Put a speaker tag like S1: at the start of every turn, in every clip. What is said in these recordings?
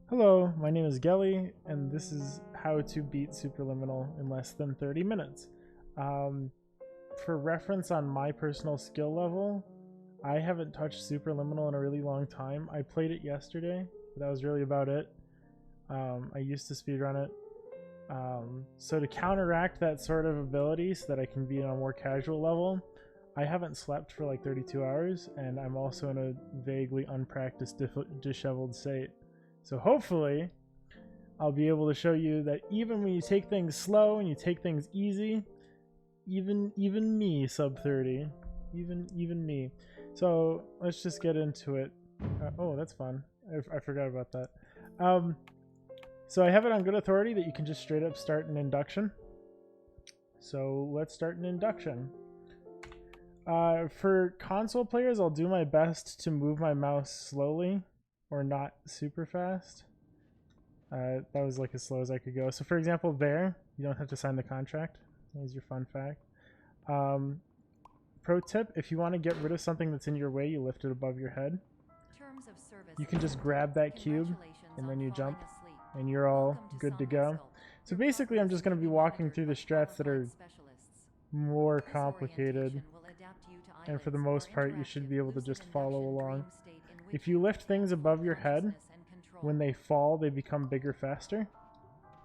S1: Hello, my name is Gelly, and this is how to beat Superliminal in less than 30 minutes. For reference on my personal skill level, I haven't touched Superliminal in a really long time. I played it yesterday, but that was really about it. I used to speedrun it. So to counteract that sort of ability so that I can be on a more casual level, I haven't slept for like 32 hours, and I'm also in a vaguely unpracticed, disheveled state. So hopefully, I'll be able to show you that even when you take things slow and you take things easy, even me, sub 30, even me. So let's just get into it. Oh, that's fun. I forgot about that. So I have it on good authority that you can just straight up start an induction. So let's start an induction. For console players, I'll do my best to move my mouse slowly or not super fast. That was like as slow as I could go. So for example, there, you don't have to sign the contract. Here's your fun fact. Pro tip, if you want to get rid of something that's in your way, you lift it above your head. You can just grab that cube and then you jump and you're all good to go. So basically I'm just going to be walking through the strats that are more complicated, and for the most part you should be able to just follow along. If you lift things above your head, when they fall they become bigger faster.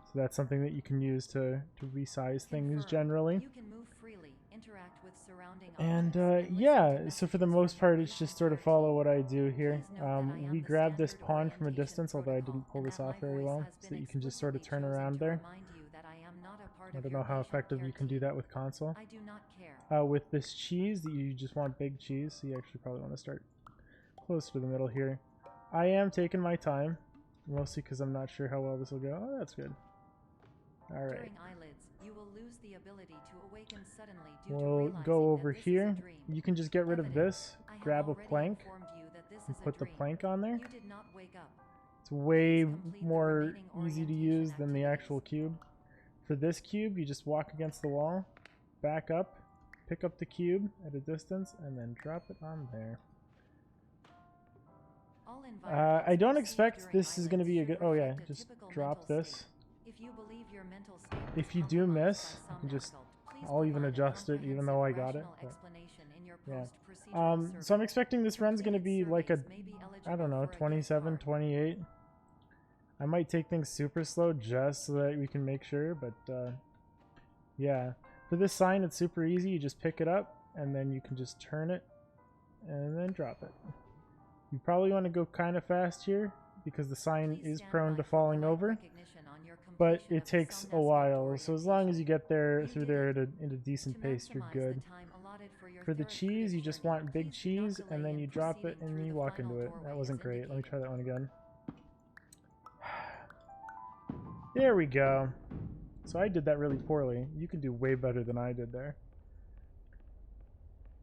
S1: So that's something that you can use to resize things generally. And yeah, so for the most part it's just sort of follow what I do here. We grab this pawn from a distance, although I didn't pull this off very well, so that you can just sort of turn around there. I don't know how effective you can do that with console. With this cheese, you just want big cheese, so you actually probably want to start close to the middle here. I am taking my time, mostly because I'm not sure how well this will go. Oh, that's good. Alright. We'll go over here. You can just get rid of this, grab a plank, and put the plank on there. It's way more easy to use than the actual cube. For this cube, you just walk against the wall, back up, pick up the cube at a distance, and then drop it on there. I don't expect this is going to be a good... Oh yeah, just drop this. If you do miss, you can just... I'll even adjust it even though I got it. But, yeah. So I'm expecting this run's going to be like a, I don't know, 27, 28. I might take things super slow just so that we can make sure, but yeah. For this sign, it's super easy. You just pick it up and then you can just turn it and then drop it. You probably want to go kind of fast here because the sign is prone to falling over, but it takes a while. So as long as you get there through there at a decent pace, you're good. For the cheese, you just want big cheese and then you drop it and you walk into it. That wasn't great. Let me try that one again. There we go. So I did that really poorly. You can do way better than I did there.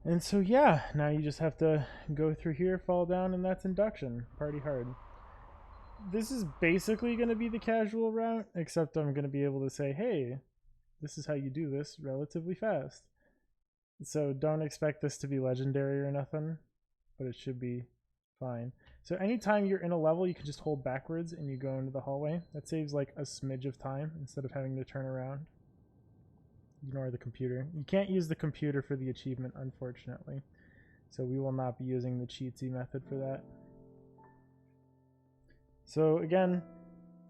S1: And so yeah, now you just have to go through here, fall down, and that's induction. Party hard. This is basically going to be the casual route, except I'm going to be able to say, hey, this is how you do this relatively fast. So don't expect this to be legendary or nothing, but it should be fine. So anytime you're in a level, you can just hold backwards and you go into the hallway. That saves like a smidge of time instead of having to turn around. Ignore the computer. You can't use the computer for the achievement, unfortunately. So we will not be using the cheatsy method for that. So again,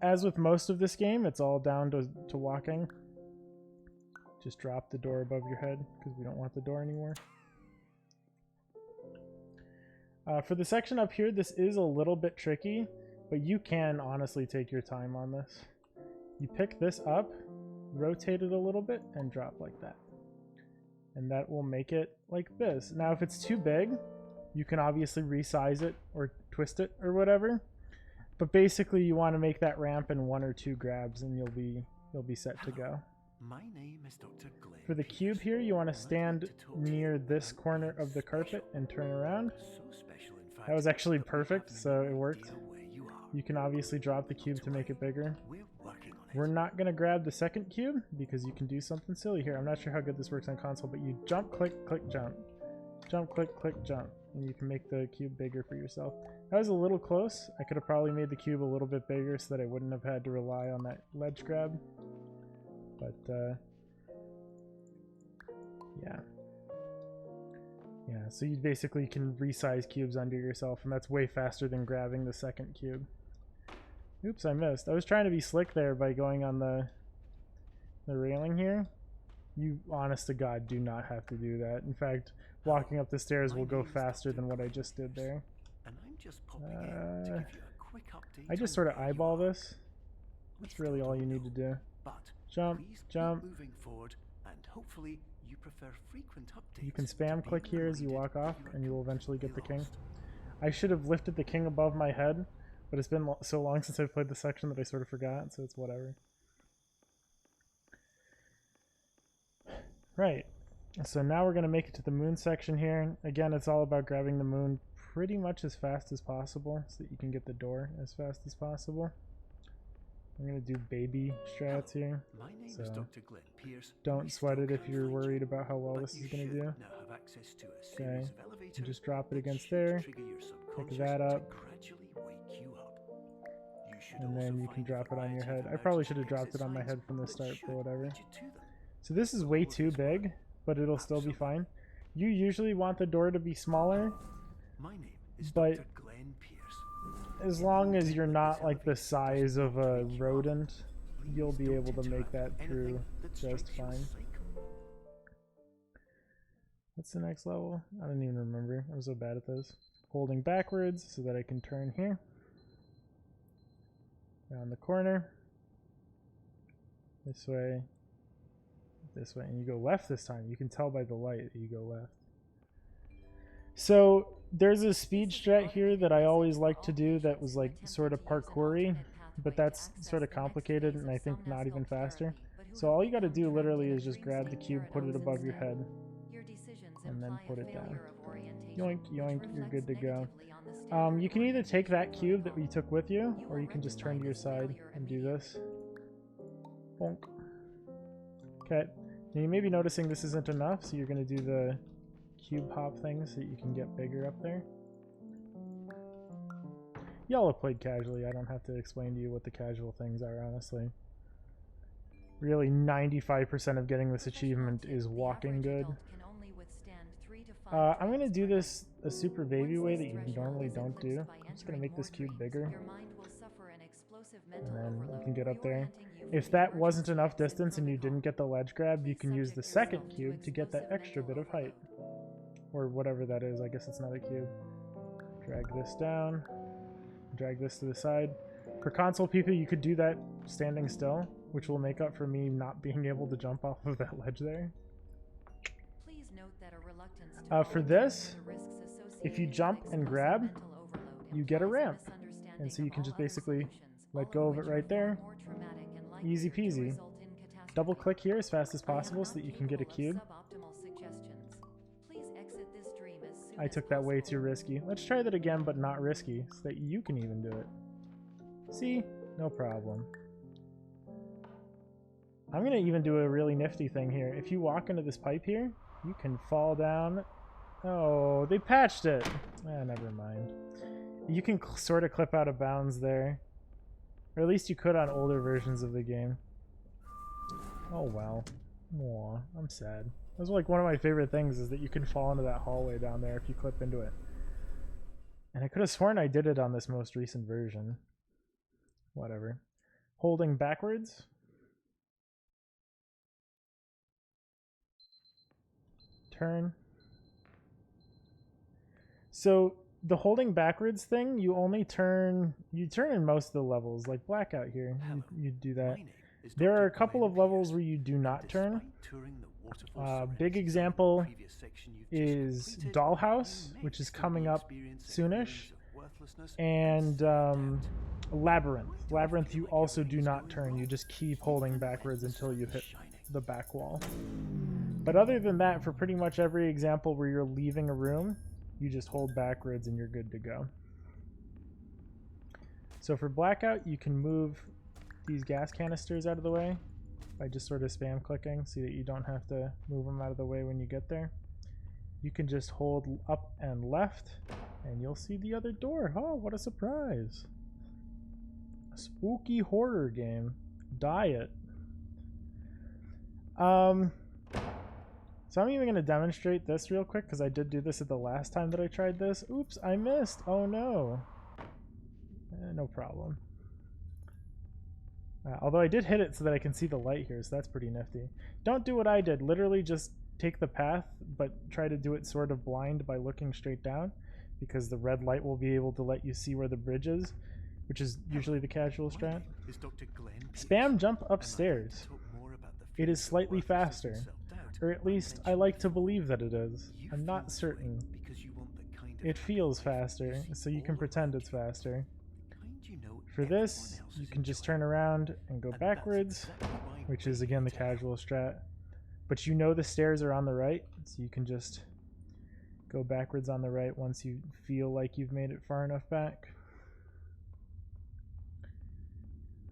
S1: as with most of this game, it's all down to walking. Just drop the door above your head because we don't want the door anymore. For the section up here, this is a little bit tricky, but you can honestly take your time on this. You pick this up, rotate it a little bit, and drop like that. And that will make it like this. Now if it's too big, you can obviously resize it or twist it or whatever. But basically you want to make that ramp in 1 or 2 grabs and you'll be set to go.
S2: My name is Dr. Glitch.
S1: For the cube here, you want to stand near this corner of the carpet and turn around. That was actually perfect, so it worked. You can obviously drop the cube to make it bigger. We're not going to grab the second cube because you can do something silly here. I'm not sure how good this works on console, but you jump, click, click, jump. Jump, click, click, jump. And you can make the cube bigger for yourself. That was a little close. I could have probably made the cube a little bit bigger so that I wouldn't have had to rely on that ledge grab. But, yeah. Yeah, so you basically can resize cubes under yourself, and that's way faster than grabbing the second cube. Oops, I missed. I was trying to be slick there by going on the railing here. You, honest to God, do not have to do that. In fact, walking up the stairs will go faster than what I just did there.
S2: And I'm just popping in to give you a quick update.
S1: I just sort of eyeball this. That's really all you need to do.
S2: But
S1: jump,
S2: please keep
S1: jump.
S2: moving forward, and hopefully you prefer frequent updates.
S1: You can spam click here as you walk off, and you will eventually get the king.
S2: lost.
S1: I should have lifted the king above my head, but it's been so long since I've played the section that I sort of forgot, so it's whatever. Right, so now we're going to make it to the moon section here. Again, it's all about grabbing the moon pretty much as fast as possible so that you can get the door as fast as possible. I'm going to do baby strats here,
S2: My name is
S1: so
S2: Dr. Glenn Pierce.
S1: don't sweat it if you're worried about how well this is going to do.
S2: Now have access to a series of elevators
S1: And just drop it against
S2: should
S1: there,
S2: trigger your
S1: pick
S2: subconscious
S1: that
S2: to
S1: up,
S2: gradually wake you up. You should
S1: and then
S2: also
S1: you can
S2: find a
S1: drop it on your
S2: variety
S1: head.
S2: of
S1: I probably
S2: emergency
S1: should have dropped it on my
S2: exit
S1: head from the
S2: signs
S1: start,
S2: that
S1: but whatever.
S2: should lead you to them.
S1: So this is way too big, but it'll still be fine. You usually want the door to be smaller,
S2: My name is
S1: but
S2: Dr. Glenn Pierce.
S1: as long as you're not like the size of a rodent, you'll be able to make that through just fine. What's the next level? I don't even remember. I'm so bad at those. Holding backwards so that I can turn here. Around the corner. This way. This way. And you go left this time. You can tell by the light that you go left. So there's a speed strat here that I always like to do that was like sort of parkour-y, but that's sort of complicated and I think not even faster. So all you got to do literally is just grab the cube, put it above your head, and then put it down. Yoink, yoink, you're good to go. You can either take that cube that we took with you, or you can just turn to your side and do this. Bonk. Okay. Now you may be noticing this isn't enough, so you're going to do the cube hop thing so that you can get bigger up there. Y'all have played casually. I don't have to explain to you what the casual things are, honestly. Really, 95% of getting this achievement is walking good. I'm going to do this a super baby way that you normally don't do. I'm just going to make this cube bigger. And then you can get up there. If that wasn't enough distance and you didn't get the ledge grab, you can use the second cube to get that extra bit of height. Or whatever that is. I guess it's not a cube. Drag this down. Drag this to the side. For console people, you could do that standing still, which will make up for me not being able to jump off of that ledge there. For this, if you jump and grab, you get a ramp. And so you can just basically let go of it right there. Easy peasy. Double click here as fast as possible so that you can get a cube. I took that way too risky. Let's try that again, but not risky, so that you can even do it. See? No problem. I'm going to even do a really nifty thing here. If you walk into this pipe here, you can fall down. Oh, they patched it. Never mind. You can sort of clip out of bounds there. Or at least you could on older versions of the game. Oh well. Aw, I'm sad. That's like one of my favorite things is that you can fall into that hallway down there if you clip into it. And I could have sworn I did it on this most recent version. Whatever. Holding backwards. Turn. So the holding backwards thing, you only turn, you turn in most of the levels, like Blackout here, you do that. There are a couple of levels where you do not turn. Big example is Dollhouse, which is coming up soonish, and Labyrinth. Labyrinth you also do not turn, you just keep holding backwards until you hit the back wall. But other than that, for pretty much every example where you're leaving a room, you just hold backwards and you're good to go. So for Blackout, you can move these gas canisters out of the way by just sort of spam clicking so that you don't have to move them out of the way when you get there. You can just hold up and left And you'll see the other door. Oh, what a surprise. A spooky horror game. Diet. So I'm even going to demonstrate this real quick because I did do this at the last time that I tried this. Oops, I missed. Oh no. No problem. Although I did hit it so that I can see the light here, so that's pretty nifty. Don't do what I did. Literally just take the path, but try to do it sort of blind by looking straight down, because the red light will be able to let you see where the bridge is, which is usually the casual strat. Spam jump upstairs. It is slightly faster, or at least I like to believe that it is. I'm not certain. It feels faster, so you can pretend it's faster. For this, you can just turn around and go backwards, which is again the casual strat. But you know the stairs are on the right, so you can just go backwards on the right once you feel like you've made it far enough back.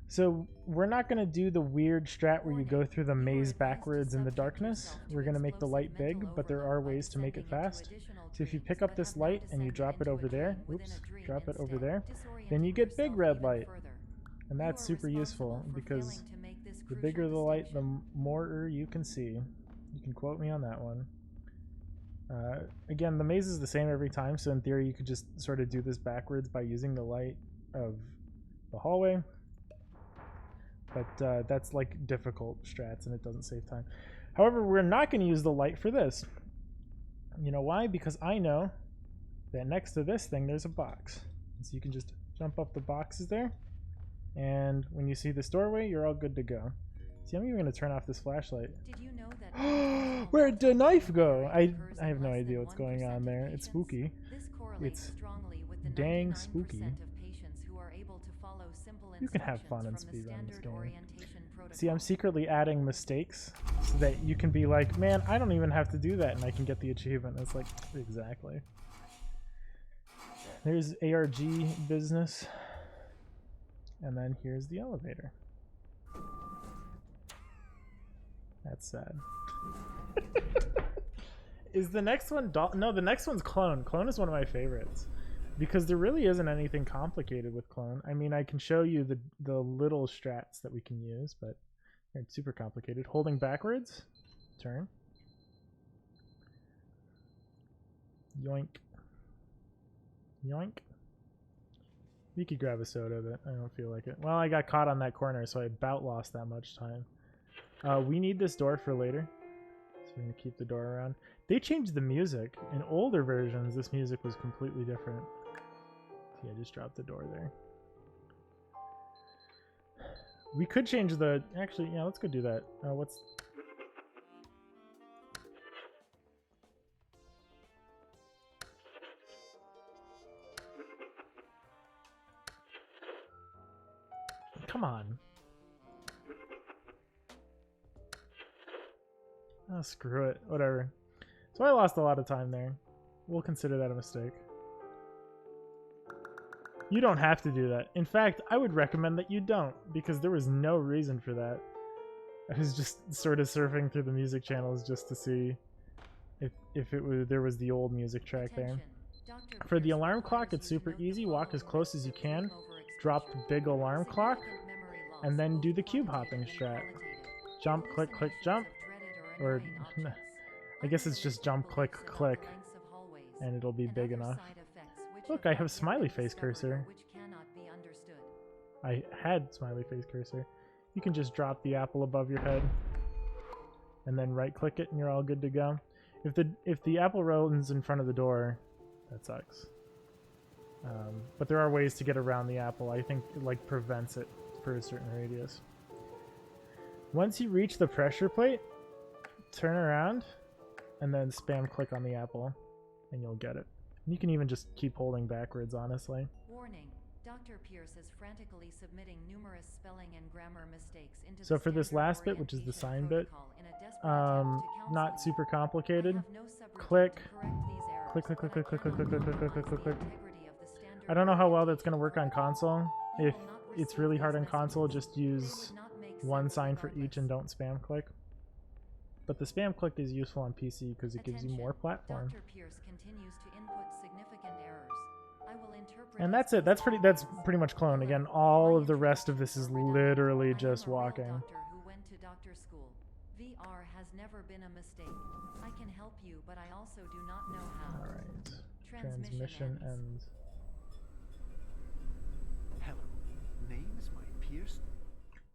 S1: So we're not going to do the weird strat where you go through the maze backwards in the darkness. We're going to make the light big, but there are ways to make it fast. So if you pick up this light and you drop it over there, oops, drop it over there, then you get big red light. And that's super useful because the bigger the light, the more you can see. You can quote me on that one. Again, the maze is the same every time, so in theory you could just sort of do this backwards by using the light of the hallway. But that's like difficult strats and it doesn't save time. However, we're not going to use the light for this. You know why? Because I know that next to this thing there's a box. So you can just jump up the boxes there, and when you see this doorway, you're all good to go. See, I'm even going to turn off this flashlight. Did you know that where'd the knife go? I have no idea what's going on there. It's spooky. It's dang spooky. You can have fun and speedrun this game. See, I'm secretly adding mistakes so that you can be like, man, I don't even have to do that and I can get the achievement. It's like, exactly. There's ARG business. And then here's the elevator. That's sad. Is the next one no, the next one's Clone. Clone is one of my favorites because there really isn't anything complicated with Clone. I mean, I can show you the little strats that we can use, but it's super complicated. Holding backwards, turn. Yoink. Yoink. You could grab a soda, but I don't feel like it. Well, I got caught on that corner, so I about lost that much time. We need this door for later, so we're going to keep the door around. They changed the music. In older versions, this music was completely different. See, I just dropped the door there. We could change the... Actually, yeah, let's go do that. What's... Come on. Oh, screw it. Whatever. So I lost a lot of time there. We'll consider that a mistake. You don't have to do that. In fact, I would recommend that you don't, because there was no reason for that. I was just sort of surfing through the music channels just to see if it was there was the old music track there. For the alarm clock, it's super easy. Walk as close as you can. Drop the big alarm clock, and then do the cube hopping strat. Jump, click, click, jump. Or, I guess it's just jump, click, click, and it'll be big enough. Look, I have smiley face cursor. I had smiley face cursor. You can just drop the apple above your head, and then right click it, and you're all good to go. If the apple runs in front of the door, that sucks. But there are ways to get around the apple. I think it like prevents it for a certain radius. Once you reach the pressure plate, turn around and then spam click on the apple and you'll get it. And you can even just keep holding backwards, honestly.
S3: Warning. Dr. Pierce is frantically submitting numerous spelling and grammar mistakes into
S1: so for this last bit, which is the sign bit, not super complicated. Click, click, click, click, click, click, click, click, click, click, click, click, click. I don't know how well that's going to work on console. If it's really hard on console, just use one sign for each and don't spam click. But the spam click is useful on PC because it gives you more platform.
S3: Dr. Pierce continues to input significant errors. I will interpret
S1: And that's it. That's pretty much clone. Again, all of the rest of this is literally just walking.
S3: Doctor who went to doctor school. VR has never been a mistake. I can help you, but I also do not know how.
S1: All right. Transmission ends.
S2: Hello. Name's my Pierce.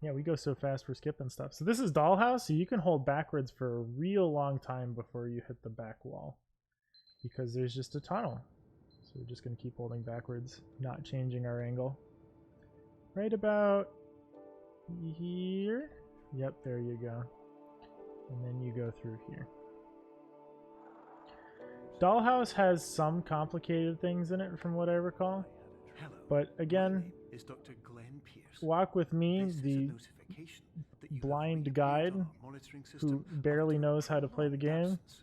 S1: Yeah, we go so fast we're skipping stuff. So this is Dollhouse, so you can hold backwards for a real long time before you hit the back wall. Because there's just a tunnel. So we're just going to keep holding backwards, not changing our angle. Right about here. Yep, there you go. And then you go through here. Dollhouse has some complicated things in it from what I recall.
S2: Hello.
S1: But again,
S2: Is Dr. Glenn Pierce.
S1: walk with me,
S2: This is a
S1: the
S2: notification that you have
S1: blind
S2: reappeared
S1: guide
S2: on our monitoring
S1: who
S2: system
S1: barely
S2: after
S1: knows how to play the game.
S2: absence.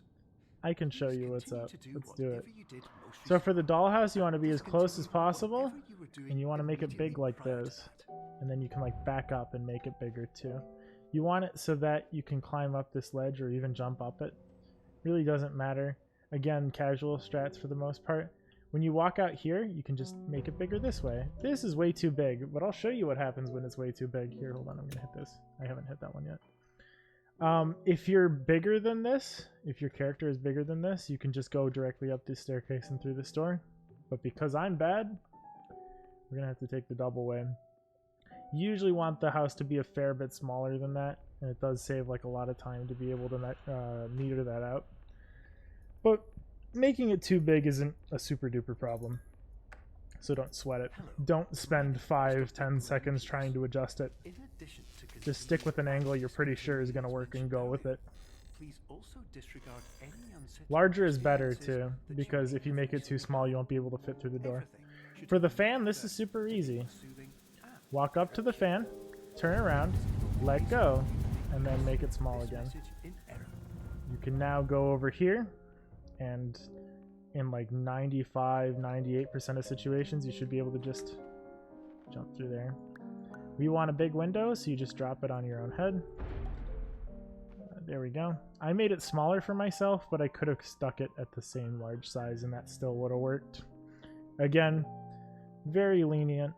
S1: I can show
S2: Please
S1: you what's
S2: continue
S1: up.
S2: to do
S1: Let's do it.
S2: whatever you did most
S1: So for
S2: recently.
S1: the Dollhouse, you want to be as
S2: Please
S1: close as
S2: continue
S1: possible,
S2: whatever you were doing
S1: and you want to make it big
S2: immediately
S1: like
S2: prior to
S1: this.
S2: that.
S1: And then you can like back up and make it bigger too. You want it so that you can climb up this ledge or even jump up it. Really doesn't matter. Again, casual strats for the most part. When you walk out here, you can just make it bigger this way. This is way too big, but I'll show you what happens when it's way too big. Here, hold on, I'm gonna hit this. I haven't hit that one yet. If you're bigger than this, if your character is bigger than this, you can just go directly up this staircase and through this door. But because I'm bad, we're gonna have to take the double way. You usually want the house to be a fair bit smaller than that, and it does save like a lot of time to be able to meter that out. But making it too big isn't a super duper problem, so don't sweat it. Don't spend 5-10 seconds trying to adjust it.
S2: In addition to
S1: Just stick with an angle you're pretty sure is going to work and go with it.
S2: Please also disregard any unsettling
S1: Larger is better
S2: experiences
S1: too,
S2: that you
S1: because
S2: may
S1: if you
S2: have
S1: make it too
S2: recently
S1: small,
S2: had.
S1: you won't be able to fit through the door.
S2: Everything should
S1: For the
S2: be
S1: fan, this is
S2: perfect
S1: super
S2: to
S1: easy.
S2: feel soothing and
S1: Walk up to the fan, turn around, let go, and then make it small
S2: this
S1: again.
S2: message in error.
S1: You can now go over here, and in like 95-98% of situations, you should be able to just jump through there. We want a big window, so you just drop it on your own head. There we go. I made it smaller for myself, but I could have stuck it at the same large size, and that still would have worked. Again, very lenient.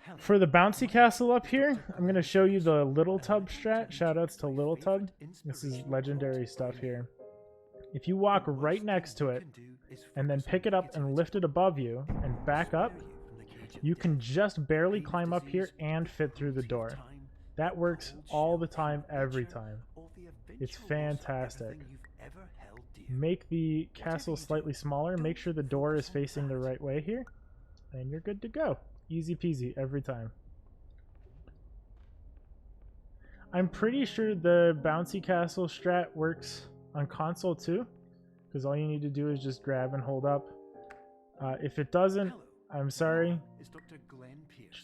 S2: Hello.
S1: For the Bouncy Castle up here, I'm going to show you the Little Tub strat. Shoutouts to Little Tub. This is legendary stuff here. If you walk right next to it, and then pick it up and lift it above you, and back up, you can just barely climb up here and fit through the door. That works all the time, every time. It's fantastic. Make the castle slightly smaller, make sure the door is facing the right way here, and you're good to go. Easy peasy every time. I'm pretty sure the Bouncy Castle strat works on console too, because all you need to do is just grab and hold up. If it doesn't, I'm sorry.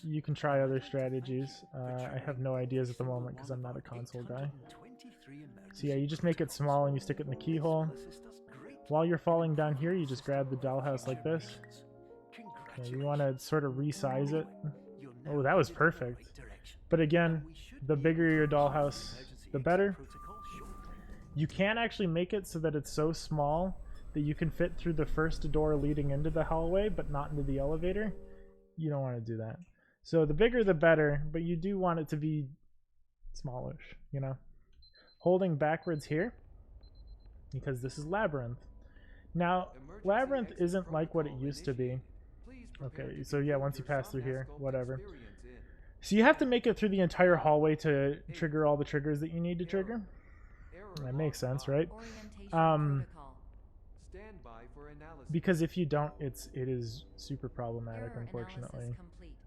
S1: You can try other strategies. I have no ideas at the moment because I'm not a console guy. So yeah, you just make it small and you stick it in the keyhole. While you're falling down here, you just grab the dollhouse like this. Okay, you want to sort of resize it. Oh, that was perfect. But again, the bigger your dollhouse, the better. You can actually make it so that it's so small that you can fit through the first door leading into the hallway, but not into the elevator. You don't want to do that. So the bigger the better, but you do want it to be smallish, you know? Holding backwards here, because this is Labyrinth. Now, Labyrinth isn't like what it used to be. Okay, so yeah, once you pass through here, whatever. So you have to make it through the entire hallway to trigger all the triggers that you need to trigger. That makes sense, right? Because if you don't, it is super problematic, unfortunately.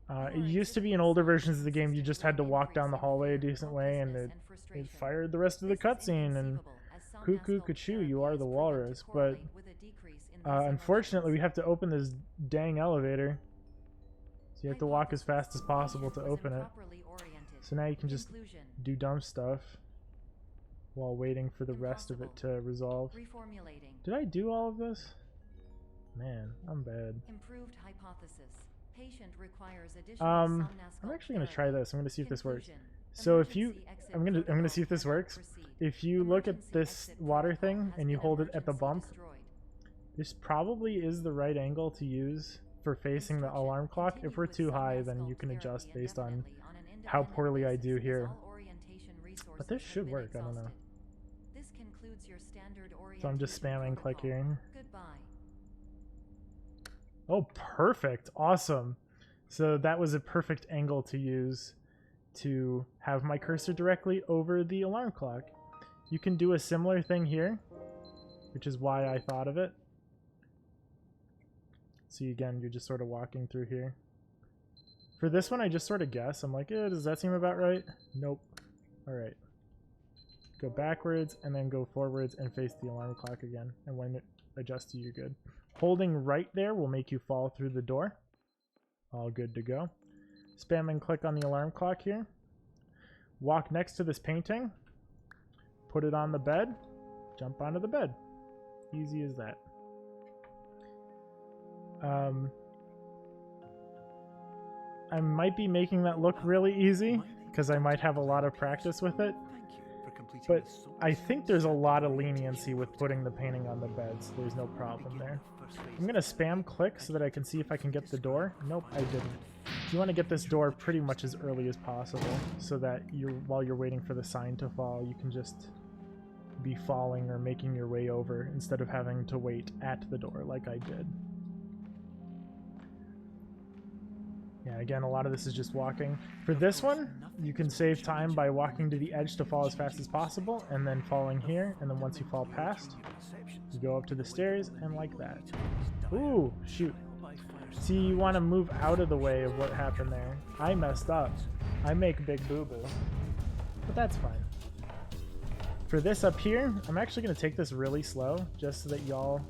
S1: It used to be in older versions of the game, you just had to walk down the hallway a decent way, and it fired the rest of the cutscene, and cuckoo cuckoo, you are the walrus. But unfortunately, we have to open this dang elevator, so you have to walk as fast as possible to open it. So now you can just do dumb stuff while waiting for the rest of it to resolve. Did I do all of this? Man, I'm bad.
S3: Improved hypothesis. Patient requires additional
S1: I'm actually going to try this. I'm going to see if this works. So if you, I'm gonna see if this works. If you look at this water thing and you hold it at the bump, this probably is the right angle to use for facing the alarm clock. If we're too high, then you can adjust based on how poorly I do here. But this should work, I don't know. So I'm just spamming click here. Oh, perfect. Awesome. So that was a perfect angle to use to have my cursor directly over the alarm clock. You can do a similar thing here, which is why I thought of it. See, again, you're just sort of walking through here. For this one, I just sort of guess. I'm like, does that seem about right? Nope. All right. Go backwards and then go forwards and face the alarm clock again. And when it adjusts to you, good. Holding right there will make you fall through the door. All good to go. Spam and click on the alarm clock here. Walk next to this painting. Put it on the bed. Jump onto the bed. Easy as that. I might be making that look really easy because I might have a lot of practice with it. But I think there's a lot of leniency with putting the painting on the bed, so there's no problem there. I'm going to spam click so that I can see if I can get the door. Nope, I didn't. You want to get this door pretty much as early as possible so that while you're waiting for the sign to fall, you can just be falling or making your way over instead of having to wait at the door like I did. Yeah, again, a lot of this is just walking. For this one, you can save time by walking to the edge to fall as fast as possible, and then falling here, and then once you fall past, you go up to the stairs, and like that. Ooh, shoot. See, you want to move out of the way of what happened there. I messed up. I make big boo-boo. But that's fine. For this up here, I'm actually going to take this really slow, just so that y'all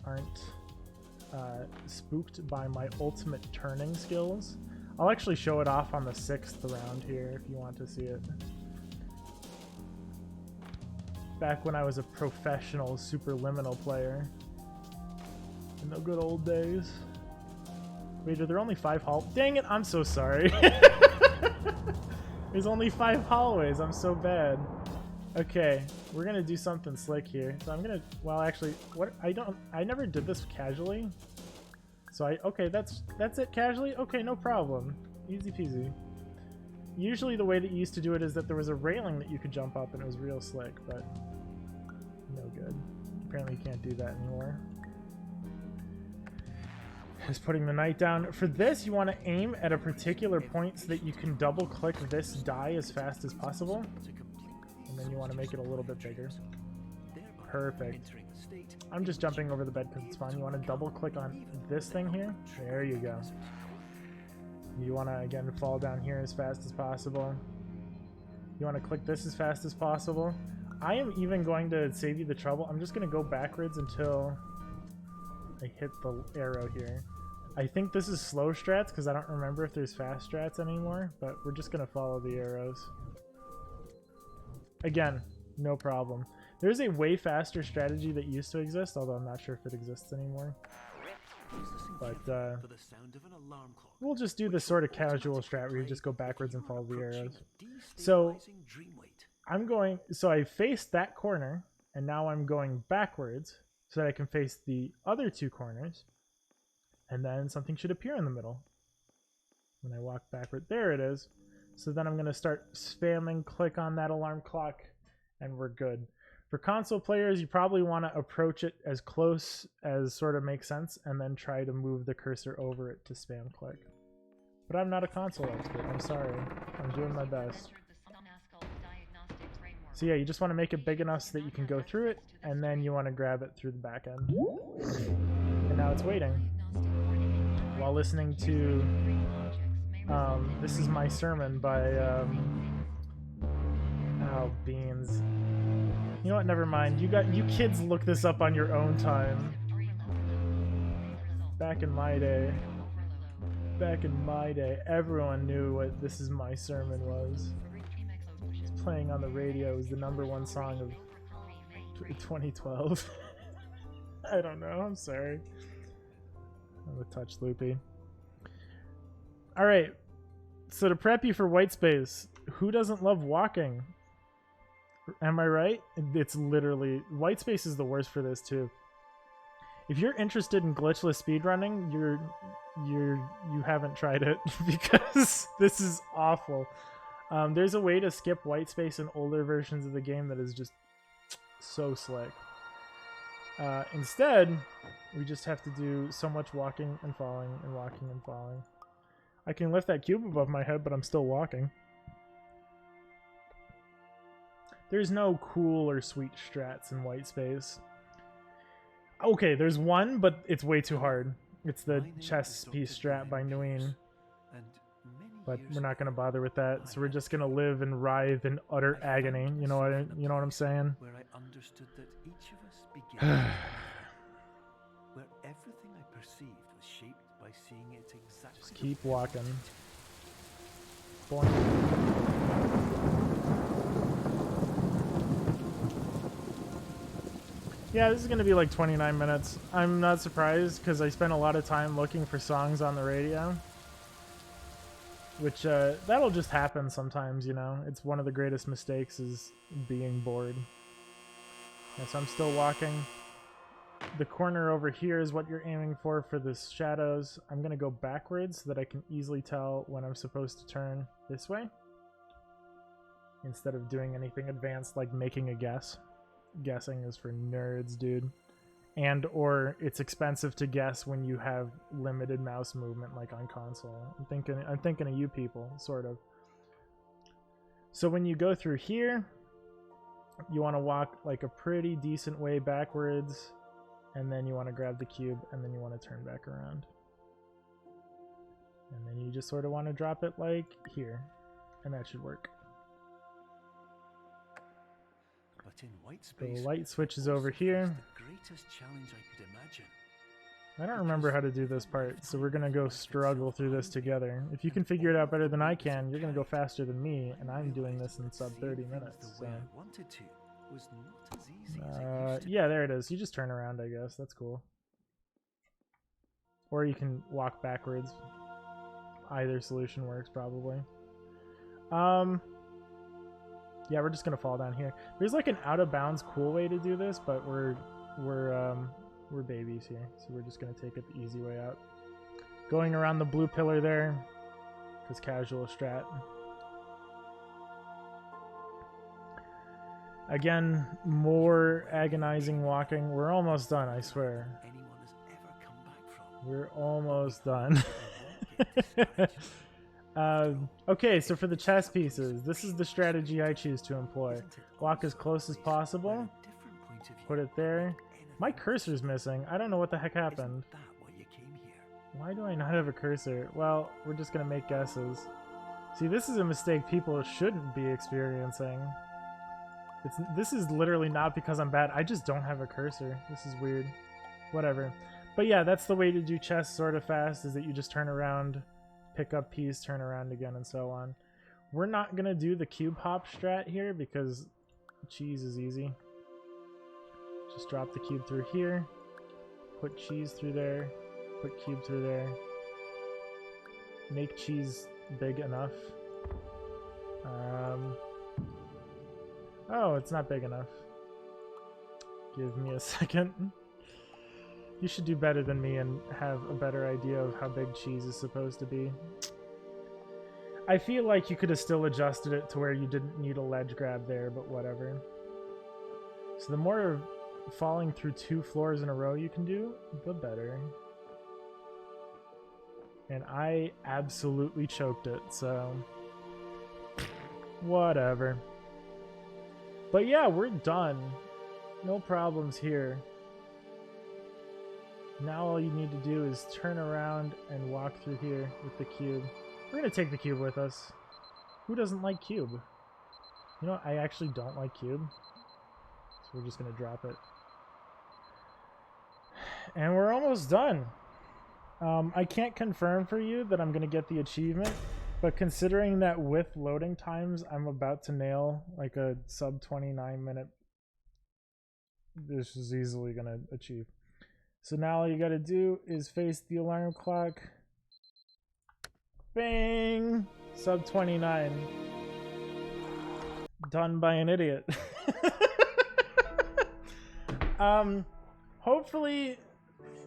S1: aren't spooked by my ultimate turning skills. I'll actually show it off on the 6th round here if you want to see it. Back when I was a professional Superliminal player. In the good old days. Wait, are there only 5 hallways? Dang it, I'm so sorry. There's only 5 hallways, I'm so bad. Okay, we're gonna do something slick here. So I'm gonna, well actually, I never did this casually. So okay, that's it casually? Okay, no problem. Easy peasy. Usually the way that you used to do it is that there was a railing that you could jump up and it was real slick, but no good. Apparently you can't do that anymore. Just putting the knight down. For this, you want to aim at a particular point so that you can double click this die as fast as possible. And then you want to make it a little bit bigger. Perfect. I'm just jumping over the bed because it's fun. You want to double click on this thing here. There you go. You want to, again, fall down here as fast as possible. You want to click this as fast as possible. I am even going to save you the trouble. I'm just going to go backwards until I hit the arrow here. I think this is slow strats because I don't remember if there's fast strats anymore, but we're just going to follow the arrows. Again, no problem. There's a way faster strategy that used to exist, although I'm not sure if it exists anymore. But we'll just do this sort of casual strat where you just go backwards and follow the arrows. So I faced that corner, and now I'm going backwards so that I can face the other 2 corners, and then something should appear in the middle. When I walk backward, there it is. So then I'm going to start spamming click on that alarm clock, and we're good. For console players, you probably want to approach it as close as sort of makes sense, and then try to move the cursor over it to spam click. But I'm not a console expert, I'm sorry. I'm doing my best. So yeah, you just want to make it big enough so that you can go through it, and then you want to grab it through the back end. And now it's waiting. While listening to This Is My Sermon by oh, beans. You know what, never mind. You kids look this up on your own time. Back in my day, everyone knew what This Is My Sermon was. It's playing on the radio. It was the #1 song of 2012. I don't know, I'm sorry. I'm a touch loopy. Alright, so to prep you for white space, Who doesn't love walking? Am I right? It's literally... White space is the worst for this too. If you're interested in glitchless speedrunning, you haven't tried it because this is awful. There's a way to skip white space in older versions of the game that is just so slick. Instead, we just have to do so much walking and falling and walking and falling. I can lift that cube above my head, but I'm still walking. There's no cool or sweet strats in white space. Okay, there's one, but it's way too hard. It's the chess piece strat by Nguyen. But we're not going to bother with that, so we're just going to live and writhe in utter agony. You know what I'm saying?
S2: Where I understood that each of us began where everything I perceived was shaped by seeing it exactly.
S1: Just keep walking. Boing. Yeah, this is going to be like 29 minutes. I'm not surprised because I spent a lot of time looking for songs on the radio. Which, that'll just happen sometimes, you know? It's one of the greatest mistakes is being bored. Yeah, so I'm still walking. The corner over here is what you're aiming for the shadows. I'm going to go backwards so that I can easily tell when I'm supposed to turn this way. Instead of doing anything advanced like making a guess. Guessing is for nerds, dude. And or it's expensive to guess when you have limited mouse movement like on console. I'm thinking of you people, sort of. So when you go through here, you want to walk like a pretty decent way backwards, and then you want to grab the cube, and then you want to turn back around. And then you just sort of want to drop it like here, and that should work.
S2: But in white space,
S1: the light switch is over here.
S2: the greatest challenge I could imagine.
S1: I don't remember how to do this part, so we're gonna go struggle through this together. If you can figure it out better than I can, you're gonna go faster than me, and I'm doing this in sub 30 minutes. So. Yeah, there it is. You just turn around, I guess. That's cool. Or you can walk backwards. Either solution works, probably. Yeah, we're just gonna fall down here. There's like an out of bounds cool way to do this, but we're babies here, so we're just gonna take it the easy way out. Going around the blue pillar there, because casual strat. Again, more agonizing walking. We're almost done, I swear. We're almost done. Okay, so for the chess pieces, this is the strategy I choose to employ. Walk as close as possible. Put it there. My cursor's missing. I don't know what the heck happened. Why do I not have a cursor? Well, we're just gonna make guesses. See, this is a mistake people shouldn't be experiencing. This is literally not because I'm bad. I just don't have a cursor. This is weird. Whatever. But yeah, that's the way to do chess sort of fast, is that you just turn around, pick up piece, turn around again, and so on. We're not gonna do the cube hop strat here because cheese is easy. Just drop the cube through here, put cheese through there, put cube through there. Make cheese big enough. Oh, it's not big enough. Give me a second. You should do better than me and have a better idea of how big cheese is supposed to be. I feel like you could have still adjusted it to where you didn't need a ledge grab there, but whatever. So the more falling through 2 floors in a row you can do, the better. And I absolutely choked it, so whatever. But yeah, we're done. No problems here. Now all you need to do is turn around and walk through here with the cube. We're going to take the cube with us. Who doesn't like cube? You know what? I actually don't like cube. So we're just going to drop it. And we're almost done. I can't confirm for you that I'm going to get the achievement, but considering that with loading times, I'm about to nail like a sub 29 minute. This is easily going to achieve. So now all you got to do is face the alarm clock. Bang! Sub 29. done by an idiot. Hopefully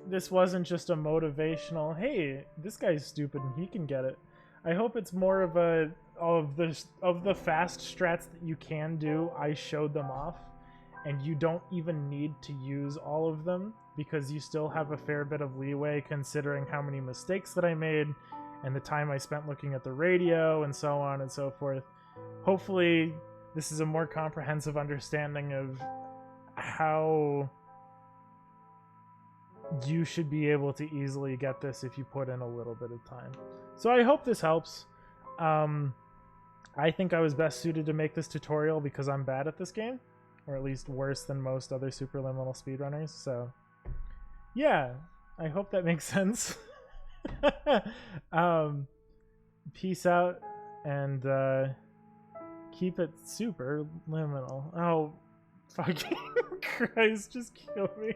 S1: this wasn't just a motivational, hey, this guy's stupid and he can get it. I hope it's more of a, of the fast strats that you can do, I showed them off, and you don't even need to use all of them because you still have a fair bit of leeway considering how many mistakes that I made and the time I spent looking at the radio and so on and so forth. Hopefully this is a more comprehensive understanding of how you should be able to easily get this if you put in a little bit of time. So I hope this helps. I think I was best suited to make this tutorial because I'm bad at this game, or at least worse than most other Superliminal speedrunners, so yeah, I hope that makes sense. Peace out, and keep it super liminal. Oh, fucking Christ, just kill me.